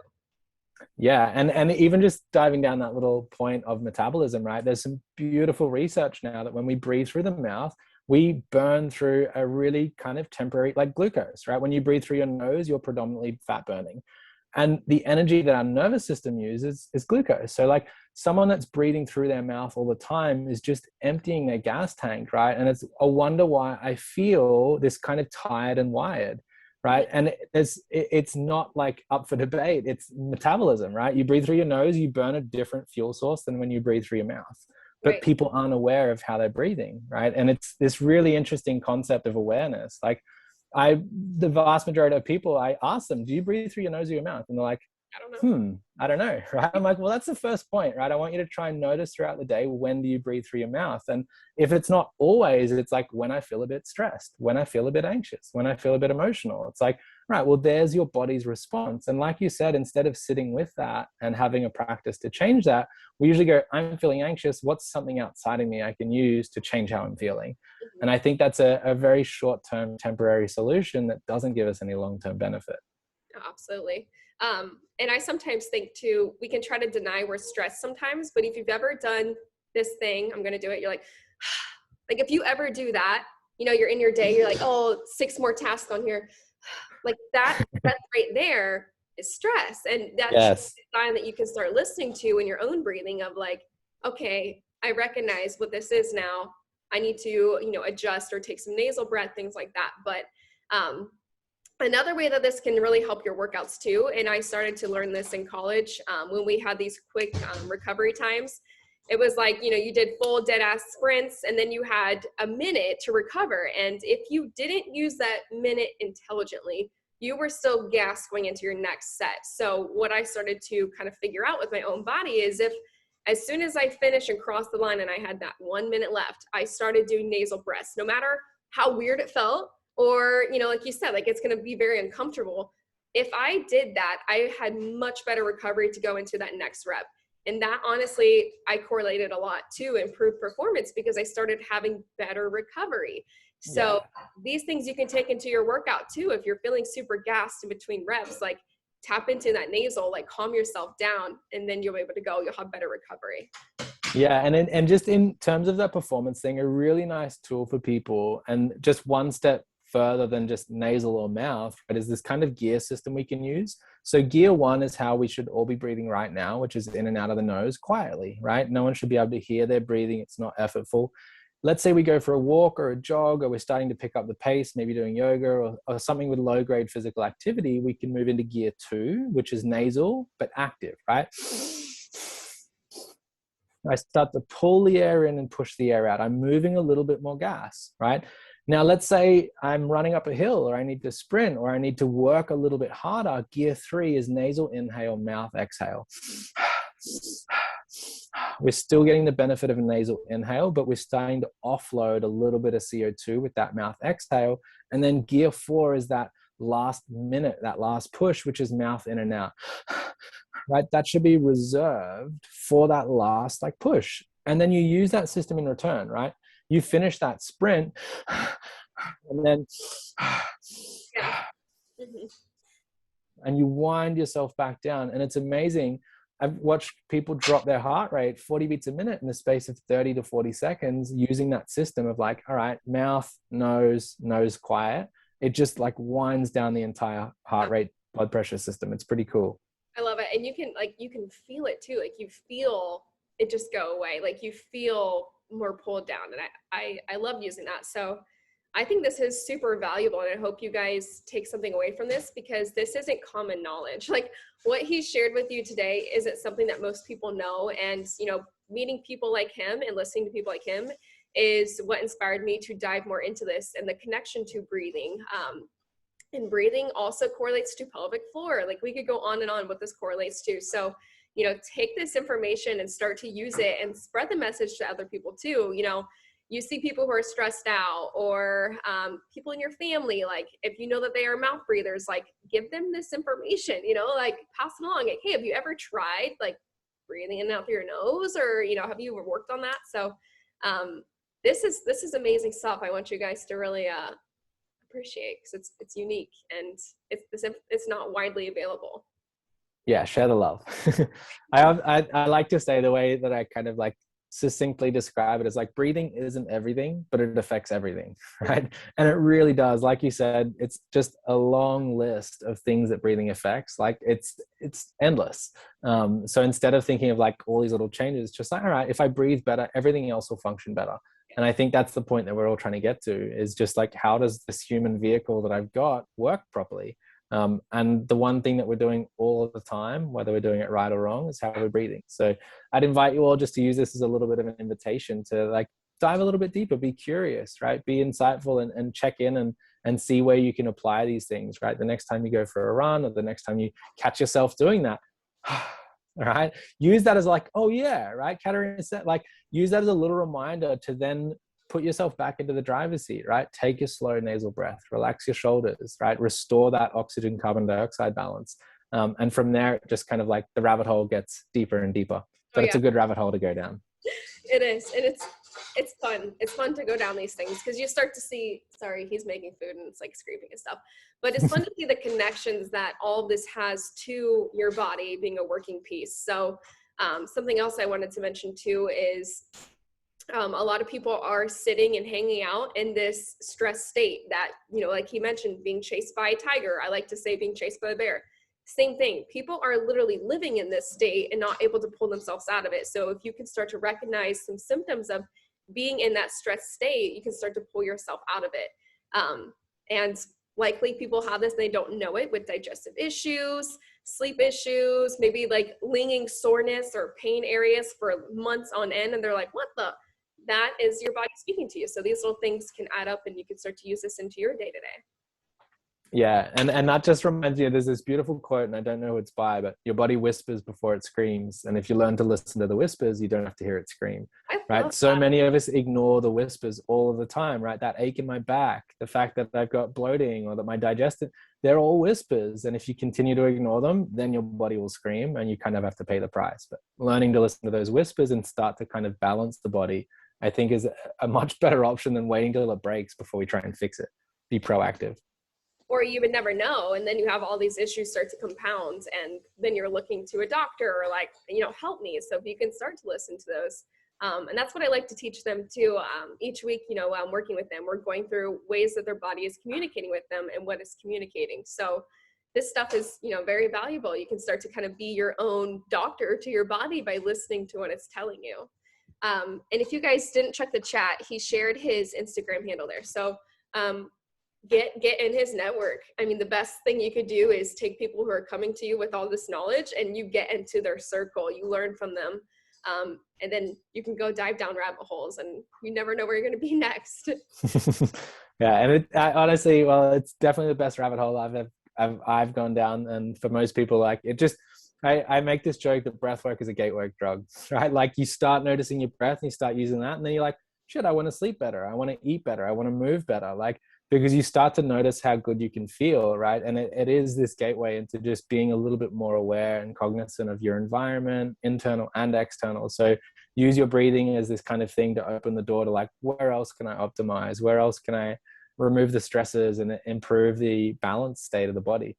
Yeah, and even just diving down that little point of metabolism, right? There's some beautiful research now that when we breathe through the mouth, we burn through a really kind of temporary, like glucose, right? When you breathe through your nose, you're predominantly fat burning. And the energy that our nervous system uses is glucose. So like someone that's breathing through their mouth all the time is just emptying their gas tank, right? And it's a wonder why I feel this kind of tired and wired, right? And it's not like up for debate. It's metabolism, right? You breathe through your nose, you burn a different fuel source than when you breathe through your mouth. But Right. people aren't aware of how they're breathing, right? And it's this really interesting concept of awareness. Like the vast majority of people, I ask them, do you breathe through your nose or your mouth? And they're like, I don't know. I don't know, right? I'm like, well, that's the first point, right? I want you to try and notice throughout the day, when do you breathe through your mouth? And if it's not always, it's like when I feel a bit stressed, when I feel a bit anxious, when I feel a bit emotional. It's like, right, well, there's your body's response. And like you said, instead of sitting with that and having a practice to change that, we usually go, I'm feeling anxious. What's something outside of me I can use to change how I'm feeling? Mm-hmm. And I think that's a very short-term temporary solution that doesn't give us any long-term benefit. Absolutely. And I sometimes think too, we can try to deny we're stressed sometimes, but if you've ever done this thing, I'm going to do it. You're like, like if you ever do that, you know, you're in your day, you're like, oh, 6 more tasks on here. Like that's right there is stress. And that's Yes. a sign that you can start listening to in your own breathing of like, okay, I recognize what this is now. I need to, you know, adjust or take some nasal breath, things like that. But, another way that this can really help your workouts too, and I started to learn this in college when we had these quick recovery times. It was like, you know, you did full dead ass sprints and then you had a minute to recover. And if you didn't use that minute intelligently, you were still gassed going into your next set. So what I started to kind of figure out with my own body is if as soon as I finished and crossed the line and I had that 1 minute left, I started doing nasal breaths, no matter how weird it felt, or, you know, like you said, like it's going to be very uncomfortable. If I did that, I had much better recovery to go into that next rep. And that honestly, I correlated a lot to improved performance because I started having better recovery. So these things you can take into your workout too. If you're feeling super gassed in between reps, like tap into that nasal, like calm yourself down, and then you'll be able to go, you'll have better recovery. Yeah. And just in terms of that performance thing, a really nice tool for people, and just one step further than just nasal or mouth, right, is this kind of gear system we can use. So gear one is how we should all be breathing right now, which is in and out of the nose quietly, right? No one should be able to hear their breathing. It's not effortful. Let's say we go for a walk or a jog, or we're starting to pick up the pace, maybe doing yoga or something with low grade physical activity. We can move into gear two, which is nasal, but active, right? I start to pull the air in and push the air out. I'm moving a little bit more gas, right? Now, let's say I'm running up a hill, or I need to sprint, or I need to work a little bit harder. Gear three is nasal inhale, mouth exhale. We're still getting the benefit of a nasal inhale, but we're starting to offload a little bit of CO2 with that mouth exhale. And then gear four is that last minute, that last push, which is mouth in and out, right? That should be reserved for that last like push. And then you use that system in return, right? You finish that sprint and then and you wind yourself back down. And it's amazing. I've watched people drop their heart rate 40 beats a minute in the space of 30 to 40 seconds using that system of like, all right, mouth, nose, quiet. It just like winds down the entire heart rate, blood pressure system. It's pretty cool. I love it. And you can feel it too. Like you feel it just go away. Like you feel more pulled down. And I love using that. So I think this is super valuable, and I hope you guys take something away from this, because this isn't common knowledge. Like what he shared with you today isn't something that most people know. And, you know, meeting people like him and listening to people like him is what inspired me to dive more into this, and the connection to breathing. And breathing also correlates to pelvic floor. Like we could go on and on what this correlates to. So, you know, take this information and start to use it and spread the message to other people too. You know, you see people who are stressed out, or people in your family, like if you know that they are mouth breathers, like give them this information, you know, like pass it along. Like, hey, have you ever tried like breathing in and out through your nose, or, you know, have you ever worked on that? So this is amazing stuff. I want you guys to really appreciate, because it's unique and it's not widely available. Yeah, share the love. I like to say, the way that I kind of like succinctly describe it is like, breathing isn't everything, but it affects everything, right? And it really does. Like you said, it's just a long list of things that breathing affects. Like it's endless. So instead of thinking of like all these little changes, just like, all right, if I breathe better, everything else will function better. And I think that's the point that we're all trying to get to, is just like, how does this human vehicle that I've got work properly? And the one thing that we're doing all of the time, whether we're doing it right or wrong, is how we're breathing. So I'd invite you all just to use this as a little bit of an invitation to like dive a little bit deeper, be curious, right? Be insightful, and check in and see where you can apply these things, right? The next time you go for a run, or the next time you catch yourself doing that, right? Use that as like, oh yeah, right? Katarina said, like, use that as a little reminder to then put yourself back into the driver's seat, right? Take a slow nasal breath, relax your shoulders, right? Restore that oxygen carbon dioxide balance. And from there, it just kind of like the rabbit hole gets deeper and deeper, but it's a good rabbit hole to go down. It is. And it's fun. It's fun to go down these things, because you start to see, sorry, he's making food and it's like scraping and stuff, but it's fun to see the connections that all of this has to your body being a working piece. So something else I wanted to mention too is a lot of people are sitting and hanging out in this stress state that, you know, like he mentioned, being chased by a tiger. I like to say being chased by a bear. Same thing. People are literally living in this state and not able to pull themselves out of it. So if you can start to recognize some symptoms of being in that stress state, you can start to pull yourself out of it. And likely people have this, they don't know it, with digestive issues, sleep issues, maybe like lingering soreness or pain areas for months on end. And they're like, what the? That is your body speaking to you. So these little things can add up, and you can start to use this into your day-to-day. Yeah, and that just reminds me, there's this beautiful quote, and I don't know who it's by, but your body whispers before it screams. And if you learn to listen to the whispers, you don't have to hear it scream, I right? love So that. many of us ignore the whispers all of the time, right? That ache in my back, the fact that I've got bloating or that my digestive, they're all whispers. And if you continue to ignore them, then your body will scream and you kind of have to pay the price. But learning to listen to those whispers and start to kind of balance the body, I think is a much better option than waiting till it breaks before we try and fix it. Be proactive. Or you would never know, and then you have all these issues start to compound, and then you're looking to a doctor or like, help me. So if you can start to listen to those, and that's what I like to teach them too. Each week, while I'm working with them, we're going through ways that their body is communicating with them and what is communicating. So this stuff is, very valuable. You can start to kind of be your own doctor to your body by listening to what it's telling you. And if you guys didn't check the chat, he shared his Instagram handle there. So get in his network. I mean, the best thing you could do is take people who are coming to you with all this knowledge and you get into their circle, you learn from them. And then you can go dive down rabbit holes and you never know where you're going to be next. Yeah. And honestly, well, it's definitely the best rabbit hole I've gone down. And for most people, like it just, I make this joke that breath work is a gateway drug, right? Like you start noticing your breath and you start using that. And then you're like, shit, I want to sleep better. I want to eat better. I want to move better. Like, because you start to notice how good you can feel, right? And it is this gateway into just being a little bit more aware and cognizant of your environment, internal and external. So use your breathing as this kind of thing to open the door to like, where else can I optimize? Where else can I remove the stresses and improve the balanced state of the body?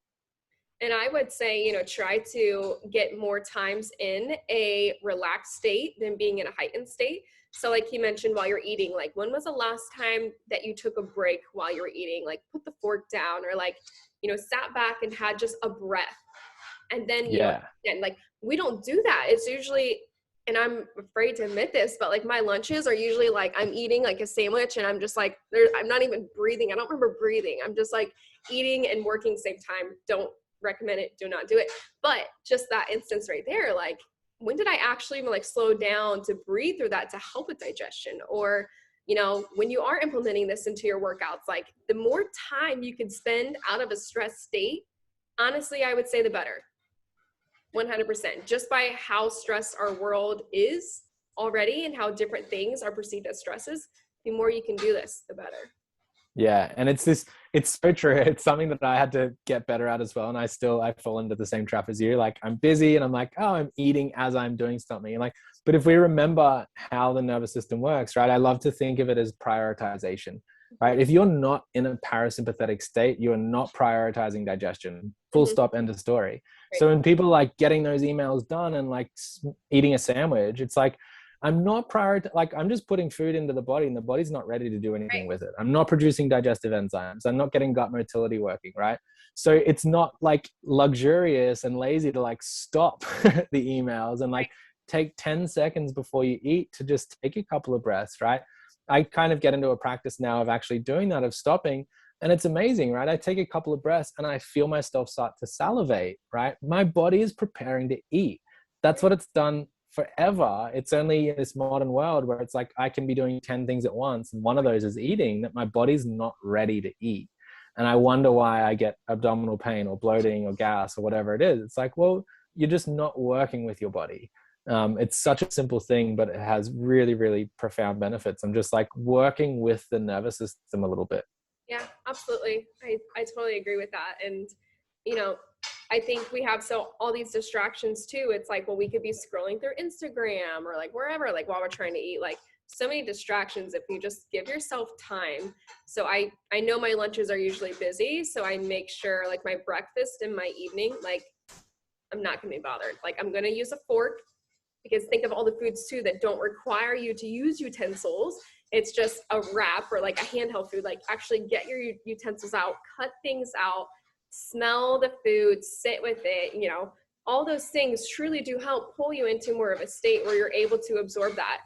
And I would say, try to get more times in a relaxed state than being in a heightened state. So like he mentioned, while you're eating, like when was the last time that you took a break while you were eating? Like put the fork down or like, sat back and had just a breath. And then, and like we don't do that. It's usually, and I'm afraid to admit this, but like my lunches are usually like I'm eating like a sandwich and I'm just like, I'm not even breathing. I don't remember breathing. I'm just like eating and working same time. Don't recommend it. Do not do it. But just that instance right there, like when did I actually even like slow down to breathe through that to help with digestion? Or, when you are implementing this into your workouts, like the more time you can spend out of a stress state, honestly, I would say the better. 100%. Just by how stressed our world is already and how different things are perceived as stresses, the more you can do this, the better. Yeah. And it's so true. It's something that I had to get better at as well. And I fall into the same trap as you. Like I'm busy and I'm like, oh, I'm eating as I'm doing something. And like, but if we remember how the nervous system works, right? I love to think of it as prioritization, right? If you're not in a parasympathetic state, you are not prioritizing digestion. Full stop, end of story. Right. So when people like getting those emails done and like eating a sandwich, it's like, I'm not like I'm just putting food into the body and the body's not ready to do anything with it. I'm not producing digestive enzymes. I'm not getting gut motility working, right? So it's not like luxurious and lazy to like stop the emails and like take 10 seconds before you eat to just take a couple of breaths, right? I kind of get into a practice now of actually doing that, of stopping. And it's amazing, right? I take a couple of breaths and I feel myself start to salivate, right? My body is preparing to eat. That's what it's done forever. It's only in this modern world where it's like I can be doing 10 things at once and one of those is eating, that my body's not ready to eat. And I wonder why I get abdominal pain or bloating or gas or whatever it is. It's like, well, you're just not working with your body. It's such a simple thing, but it has really, really profound benefits. I'm just like working with the nervous system a little bit. Yeah, absolutely. I totally agree with that. And, I think we have all these distractions too. It's like, well, we could be scrolling through Instagram or like wherever, like while we're trying to eat, like so many distractions if you just give yourself time. So I know my lunches are usually busy. So I make sure like my breakfast and my evening, like I'm not gonna be bothered. Like I'm gonna use a fork, because think of all the foods too that don't require you to use utensils. It's just a wrap or like a handheld food. Like actually get your utensils out, cut things out, smell the food, sit with it, all those things truly do help pull you into more of a state where you're able to absorb that.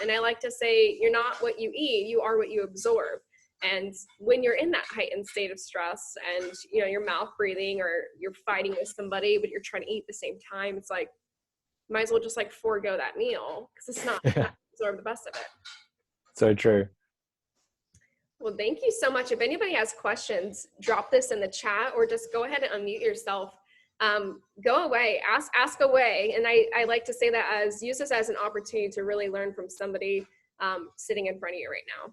And I like to say, you're not what you eat, you are what you absorb. And when you're in that heightened state of stress and, you're mouth breathing or you're fighting with somebody, but you're trying to eat at the same time, it's like, might as well just like forego that meal because it's not absorb the best of it. So true. Well, thank you so much. If anybody has questions, drop this in the chat or just go ahead and unmute yourself. Go away, ask away. And I like to say that as, use this as an opportunity to really learn from somebody sitting in front of you right now.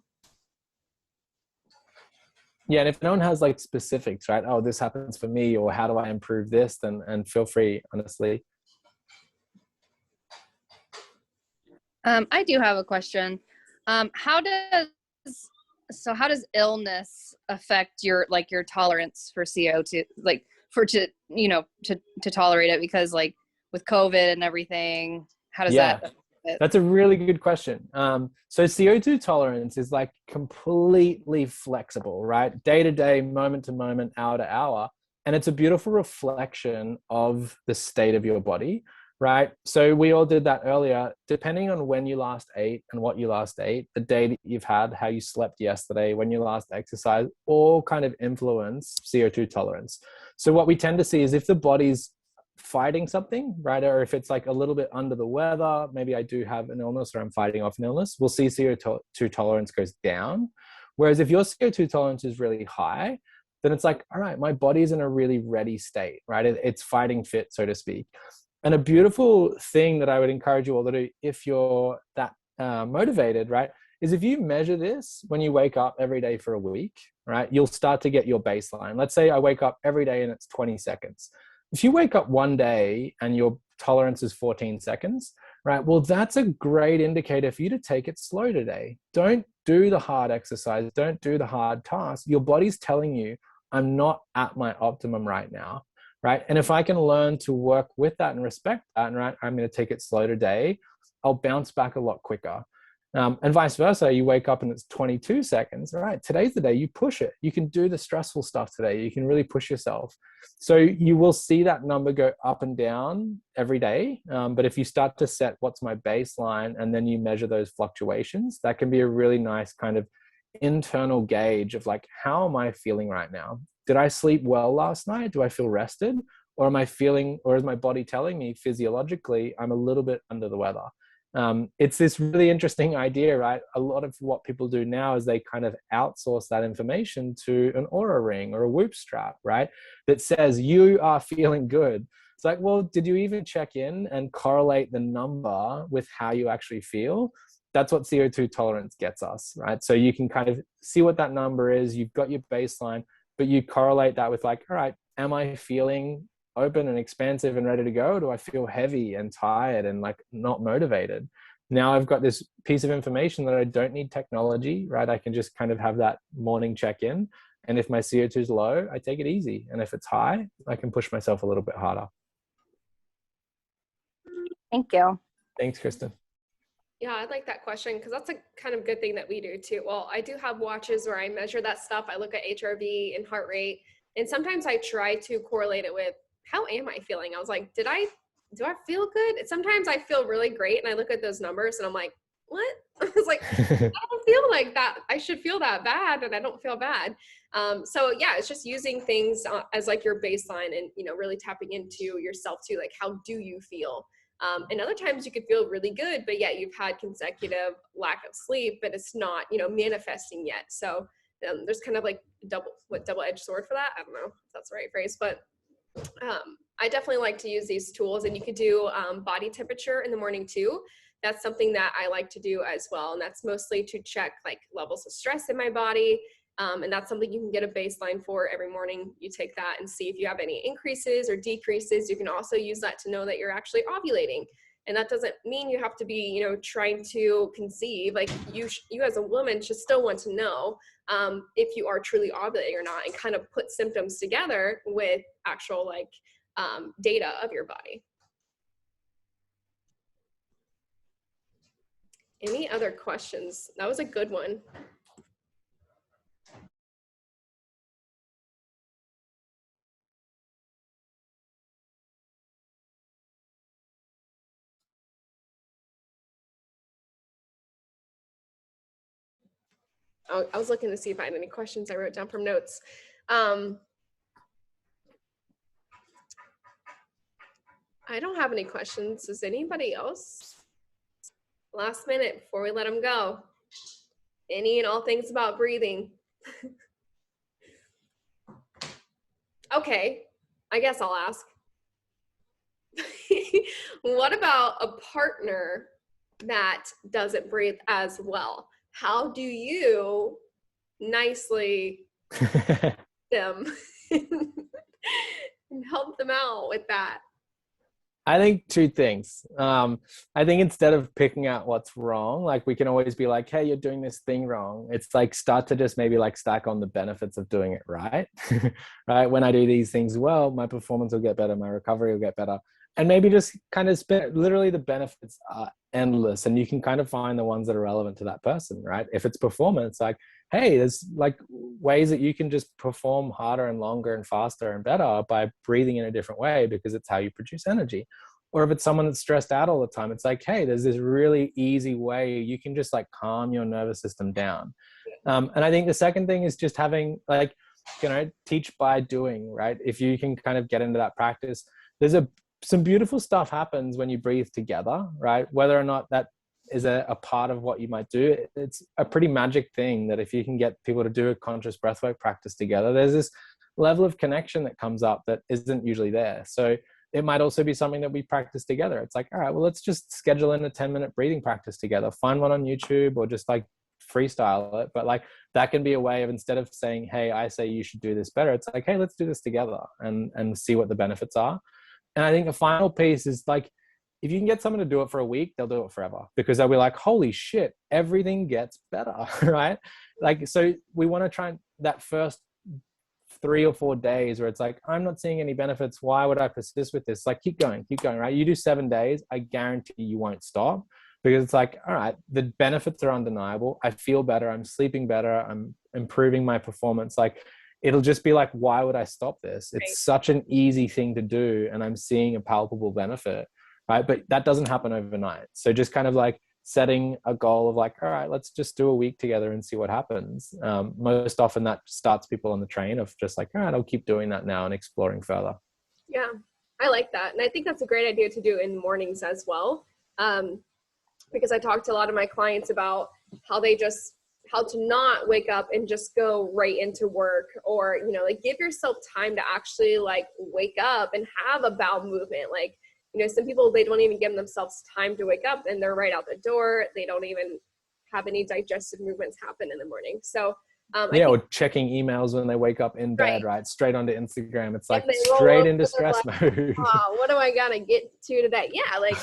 Yeah, and if no one has like specifics, right? Oh, this happens for me, or how do I improve this? Then, and feel free, honestly. I do have a question. How does illness affect your tolerance for CO2, like to tolerate it? Because like with COVID and everything, how does that affect it? That's a really good question. So CO2 tolerance is like completely flexible, right? Day to day, moment to moment, hour to hour. And it's a beautiful reflection of the state of your body, right? So we all did that earlier. Depending on when you last ate and what you last ate, the day that you've had, how you slept yesterday, when you last exercised, all kind of influence CO2 tolerance. So what we tend to see is if the body's fighting something, right, or if it's like a little bit under the weather, maybe I do have an illness or I'm fighting off an illness, we'll see CO2 tolerance goes down. Whereas if your CO2 tolerance is really high, then it's like, all right, my body's in a really ready state, right? It's fighting fit, so to speak. And a beautiful thing that I would encourage you all to do if you're that motivated, right, is if you measure this when you wake up every day for a week, right, you'll start to get your baseline. Let's say I wake up every day and it's 20 seconds. If you wake up one day and your tolerance is 14 seconds, right, well, that's a great indicator for you to take it slow today. Don't do the hard exercise. Don't do the hard task. Your body's telling you, I'm not at my optimum right now, right? And if I can learn to work with that and respect that, and right, I'm going to take it slow today, I'll bounce back a lot quicker. And vice versa, you wake up and it's 22 seconds, all right, today's the day you push it. You can do the stressful stuff today. You can really push yourself. So you will see that number go up and down every day. But if you start to set what's my baseline and then you measure those fluctuations, that can be a really nice kind of internal gauge of like, how am I feeling right now? Did I sleep well last night? Do I feel rested? Or am I feeling, or is my body telling me physiologically, I'm a little bit under the weather? It's this really interesting idea, right? A lot of what people do now is they kind of outsource that information to an Oura ring or a Whoop strap, right? That says you are feeling good. It's like, well, did you even check in and correlate the number with how you actually feel? That's what CO2 tolerance gets us, right? So you can kind of see what that number is. You've got your baseline, but you correlate that with like, all right, am I feeling open and expansive and ready to go? Do I feel heavy and tired and like not motivated? Now I've got this piece of information that I don't need technology, right? I can just kind of have that morning check-in. And if my CO2 is low, I take it easy. And if it's high, I can push myself a little bit harder. Thank you. Thanks, Kristen. Yeah, I like that question because that's a kind of good thing that we do too. Well, I do have watches where I measure that stuff. I look at HRV and heart rate. And sometimes I try to correlate it with, how am I feeling? I was like, do I feel good? And sometimes I feel really great. And I look at those numbers and I'm like, what? I was like, I don't feel like that. I should feel that bad, and I don't feel bad. So yeah, it's just using things as like your baseline and, you know, really tapping into yourself too. Like, how do you feel? And other times you could feel really good, but yet you've had consecutive lack of sleep, but it's not, you know, manifesting yet. So there's kind of like double-edged sword for that. I don't know if that's the right phrase, but I definitely like to use these tools. And you could do body temperature in the morning too. That's something that I like to do as well. And that's mostly to check like levels of stress in my body. And that's something you can get a baseline for every morning. You take that and see if you have any increases or decreases. You can also use that to know that you're actually ovulating. And that doesn't mean you have to be, you know, trying to conceive. Like you as a woman should still want to know if you are truly ovulating or not, and kind of put symptoms together with actual like data of your body. Any other questions? That was a good one. I was looking to see if I had any questions I wrote down from notes. I don't have any questions. Does anybody else? Last minute before we let them go. Any and all things about breathing. Okay, I guess I'll ask. What about a partner that doesn't breathe as well? How do you nicely them and help them out with that? I think two things. I think instead of picking out what's wrong, like we can always be like, hey, you're doing this thing wrong. It's like start to just maybe like stack on the benefits of doing it right. Right. When I do these things well, my performance will get better, my recovery will get better. And maybe just kind of literally the benefits are endless and you can kind of find the ones that are relevant to that person, right? If it's performance, like, hey, there's like ways that you can just perform harder and longer and faster and better by breathing in a different way because it's how you produce energy. Or if it's someone that's stressed out all the time, it's like, hey, there's this really easy way you can just like calm your nervous system down. And I think the second thing is just having like, teach by doing, right? If you can kind of get into that practice, there's some beautiful stuff happens when you breathe together, right? Whether or not that is a part of what you might do, it's a pretty magic thing that if you can get people to do a conscious breathwork practice together, there's this level of connection that comes up that isn't usually there. So it might also be something that we practice together. It's like, all right, well, let's just schedule in a 10-minute breathing practice together. Find one on YouTube or just like freestyle it. But like that can be a way of, instead of saying, hey, I say you should do this better, it's like, hey, let's do this together and see what the benefits are. And I think the final piece is like, if you can get someone to do it for a week, they'll do it forever because they'll be like, holy shit, everything gets better, right? Like, so we want to try that first 3 or 4 days where it's like, I'm not seeing any benefits. Why would I persist with this? Like, keep going, right? You do 7 days, I guarantee you won't stop because it's like, all right, the benefits are undeniable. I feel better. I'm sleeping better. I'm improving my performance. Like, it'll just be like, why would I stop this? It's such an easy thing to do. And I'm seeing a palpable benefit, right? But that doesn't happen overnight. So just kind of like setting a goal of like, all right, let's just do a week together and see what happens. Most often that starts people on the train of just like, all right, I'll keep doing that now and exploring further. Yeah, I like that. And I think that's a great idea to do in the mornings as well. Because I talk to a lot of my clients about how to not wake up and just go right into work, or, like give yourself time to actually like wake up and have a bowel movement. Like, some people, they don't even give themselves time to wake up and they're right out the door. They don't even have any digestive movements happen in the morning. So or checking emails when they wake up in bed, right? Straight onto Instagram. It's like straight into stress mode. Oh, what do I gotta get to today? Yeah, like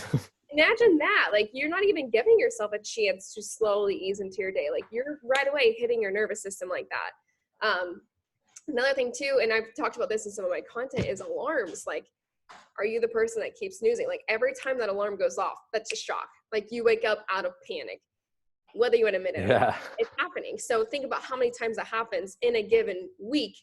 imagine that. Like, you're not even giving yourself a chance to slowly ease into your day. Like, you're right away hitting your nervous system like that. Another thing too, and I've talked about this in some of my content, is alarms. Like, are you the person that keeps snoozing? Like, every time that alarm goes off, that's a shock. Like, you wake up out of panic, whether you admit it or not, it's happening. So think about how many times that happens in a given week,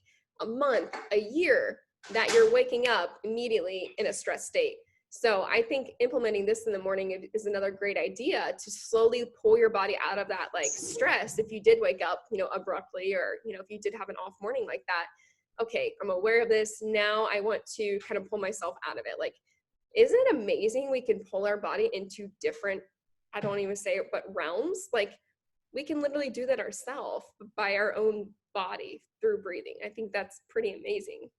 a month, a year, that you're waking up immediately in a stress state. So I think implementing this in the morning is another great idea to slowly pull your body out of that like stress. If you did wake up, abruptly, or, if you did have an off morning like that, okay, I'm aware of this. Now I want to kind of pull myself out of it. Like, isn't it amazing we can pull our body into different, I don't even say it, but realms? Like, we can literally do that ourselves by our own body through breathing. I think that's pretty amazing.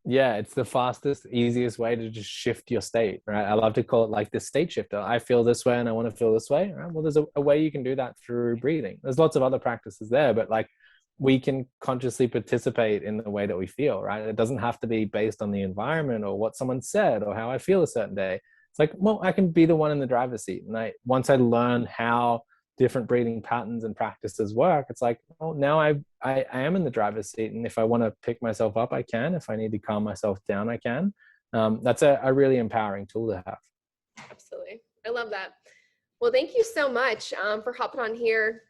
Yeah, it's the fastest, easiest way to just shift your state, right? I love to call it like the state shifter. I feel this way and I want to feel this way, right? Well, there's a way you can do that through breathing. There's lots of other practices there, but like we can consciously participate in the way that we feel, right? It doesn't have to be based on the environment or what someone said or how I feel a certain day. It's like, well, I can be the one in the driver's seat. And once I learn how different breathing patterns and practices work, it's like, oh, now I am in the driver's seat. And if I want to pick myself up, I can. If I need to calm myself down, I can. That's a really empowering tool to have. Absolutely. I love that. Well, thank you so much for hopping on here,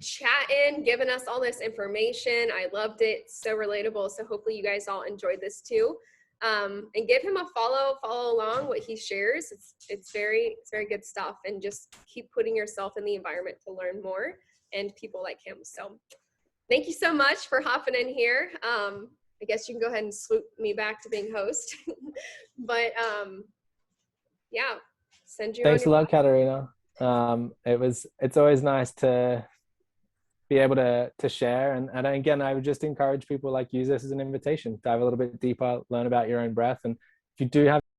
chatting, giving us all this information. I loved it. So relatable. So hopefully you guys all enjoyed this too. And give him a follow along what he shares. It's very good stuff, and just keep putting yourself in the environment to learn more and people like him. So thank you so much for hopping in here. I guess you can go ahead and swoop me back to being host, but yeah, send you. Thanks a lot, Katarina. It's always nice to be able to share. And again, I would just encourage people, like, use this as an invitation, dive a little bit deeper, learn about your own breath. And if you do have